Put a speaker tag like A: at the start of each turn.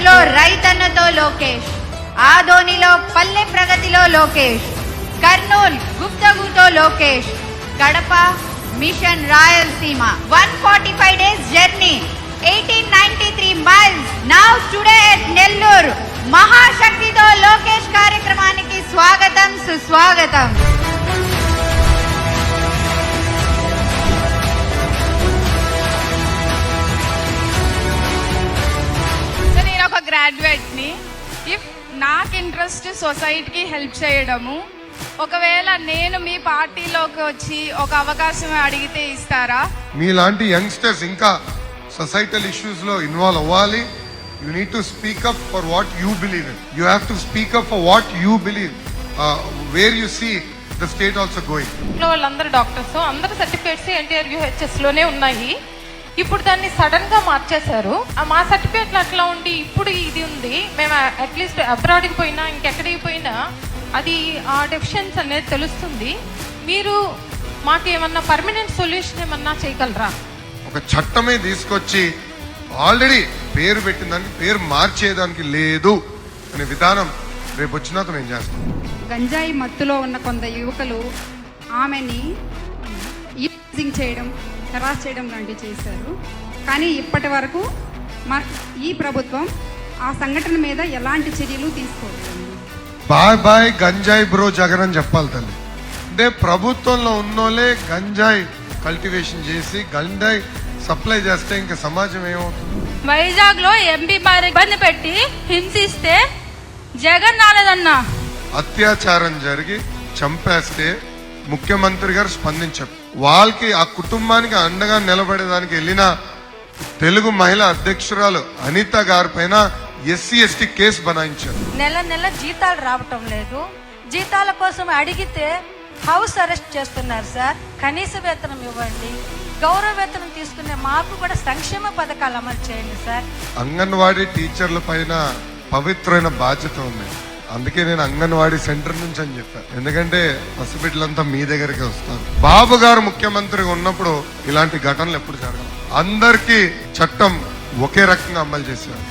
A: నెల్లూరులో రైతన్నతో లోకేష్, ఆదోనిలో పల్లె ప్రగతిలో లోకేష్, కర్నూల్ గుప్తగుతో Lokesh, Kadapa mission Rayalaseema 145 days journey 1893 miles. Now today at Nellore మహాశక్తితో లోకేష్ కార్యక్రమానికి స్వాగతం సుస్వాగతం.
B: నేను ఒక గ్రాడ్యుయేట్ని. ఇఫ్ నాకు ఇంట్రెస్ట్ సొసైటీకి హెల్ప్ చేయడము, ఒకవేళ నేను మీ పార్టీలోకి వచ్చి ఒక అవకాశం అడిగితే ఇస్తారా?
C: మీలాంటి యంగ్స్టర్స్ ఇంకా సొసైటల్ ఇష్యూస్ లో ఇన్వాల్వ్ అవ్వాలి. You need to speak up for what you believe in. You have to speak up for what you believe, where you see the state also going.
D: ఇంట్లో వాళ్ళందరూ డాక్టర్స్, అందరు certificates NTR UHS లోనే ఉన్నాయి. ఇప్పుడు దాన్ని sudden గా మార్చేశారు. మా సర్టిఫికేట్లు అట్లా ఉండి ఇప్పుడు ఇది ఉంది. మేము అట్లీస్ట్ అబ్రాడ్కి పోయినా ఇంకెక్కడికి పోయినా అది ఆ డెఫిషియన్స్ అనేది తెలుస్తుంది. మీరు మాకు ఏమన్నా పర్మనెంట్ సొల్యూషన్ ఏమన్నా చేయగలరా?
C: ఒక చట్టమే తీసుకొచ్చి ఆల్రెడీ పేరు పెట్టిన దానికి పేరు మార్చేదానికి లేదు అనే విధానం రేపు వచ్చినాక నేను చేస్తాను.
E: గంజాయి మత్తులో ఉన్న కొంత యువకులు ఆమెని యూజింగ్ చేయడం, హెరాస్ చేయడం లాంటివి చేశారు. కానీ ఇప్పటి వరకు ఈ ప్రభుత్వం ఆ సంఘటన మీద ఎలాంటి చర్యలు తీసుకోలేదు.
C: బాయ్ బాయ్ గంజాయి బ్రో జగన్ అని చెప్పాలి తల్లి. అంటే ప్రభుత్వంలో ఉన్నోళ్ళే గంజాయి కల్టివేషన్ చేసి గంజాయి సప్లై చేస్తే ఇంకా సమాజం ఏమవుతుంది?
F: వైజాగ్ లో ఎంపీ బార్ ఇబ్బంది పెట్టి హింసిస్తే జగన్ రాలేదన్నా.
C: అత్యాచారం జరిగి చంపేస్తే ముఖ్యమంత్రి గారు స్పందించారు. వాళ్ళకి ఆ కుటుంబానికి అండగా నిలబడేదానికి వెళ్ళిన తెలుగు మహిళా అధ్యక్షురాలు అనిత గారి పైన ఎస్సీ ఎస్టీ కేసు బనాయించారు.
G: నెల నెల జీతాలు రావటం లేదు. జీతాల కోసం అడిగితే హౌస్ అరెస్ట్ చేస్తున్నారు సార్. కనీస వేతనం ఇవ్వండి. గౌరవ వేతనం తీసుకునే మాకు కూడా సంక్షేమ పథకాలు అమలు చేయండి సార్.
C: అంగన్వాడీ టీచర్ల పైన పవిత్రమైన బాధ్యత ఉంది. అందుకే నేను అంగన్వాడీ సెంటర్ నుంచి అని చెప్పాను. ఎందుకంటే పసిబిడ్డలంతా మీ దగ్గరికి వస్తారు. బాబు గారు ముఖ్యమంత్రిగా ఉన్నప్పుడు ఇలాంటి ఘటనలు ఎప్పుడు జరగదు. అందరికీ చట్టం ఒకే రకంగా అమలు చేశారు.